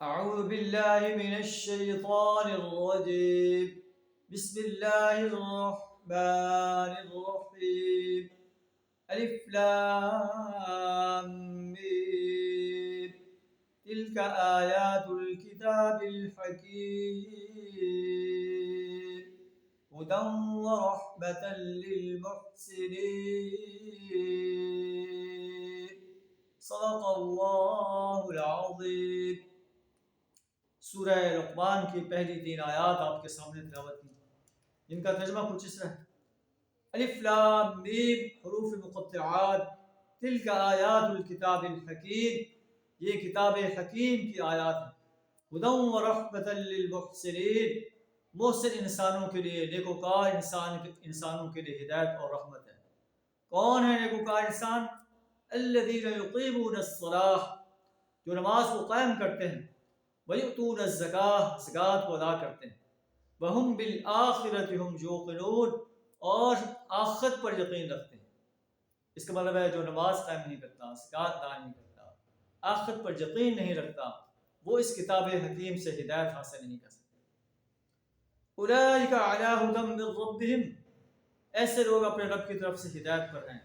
أعوذ بالله من الشيطان الرجيم بسم الله الرحمن الرحيم ألف لام ميم تلك آيات الكتاب الحكيم هدى ورحمة للمحسنين صدق الله العظيم۔ سورہ لقمان کی پہلی 3 آیات آپ کے سامنے تلاوت کی، جن کا ترجمہ کچھ اس طرح ہے: الف لام میم حروف مقطعات، تلک آیات الکتاب الحکیم، یہ کتاب حکیم کی آیات ہیں، ہدی و رحمۃ للمحسنین، محسن انسانوں کے لیے، نیکوکار انسانوں کے لیے ہدایت اور رحمت ہے۔ کون ہے نیکوکار انسان؟ الذین یقیمون الصلاۃ، جو نماز کو قائم کرتے ہیں، وَيُؤْتُونَ الزَّكَاةَ، زکوٰۃ کو ادا کرتے ہیں، وَهُمْ بِالْآخِرَةِ هُمْ يُوقِنُونَ، اور آخرت پر یقین رکھتے ہیں۔ اس کا مطلب ہے جو نماز قائم نہیں کرتا، زکوٰۃ ادا نہیں کرتا، آخرت پر یقین نہیں رکھتا، وہ اس کتاب حکیم سے ہدایت حاصل نہیں کر سکتا۔ أُولَٰئِكَ عَلَىٰ هُدًى مِّن رَّبِّهِمْ، ایسے لوگ اپنے رب کی طرف سے ہدایت پر ہیں۔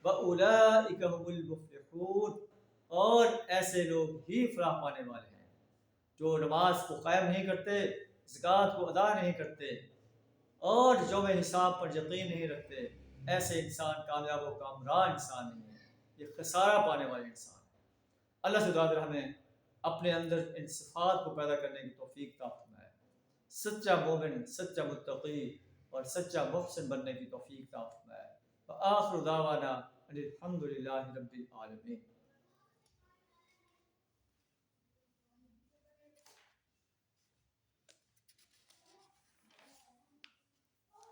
وَأُولَٰئِكَ هُمُ الْمُفْلِحُونَ، اور ایسے لوگ ہی فلاح پانے والے ہیں۔ جو نماز کو قائم نہیں کرتے، زکوٰۃ کو ادا نہیں کرتے، اور یوم حساب پر یقین نہیں رکھتے، ایسے انسان کامیاب و کامران انسان نہیں ہے، یہ خسارہ پانے والے انسان ہے۔ اللہ سے دعا ہمیں اپنے اندر ان صفات کو پیدا کرنے کی توفیق عطا فرمائے، سچا مومن، سچا متقی اور سچا محسن بننے کی توفیق عطا فرمائے۔ وآخر دعوانا ان الحمد للہ رب العالمین۔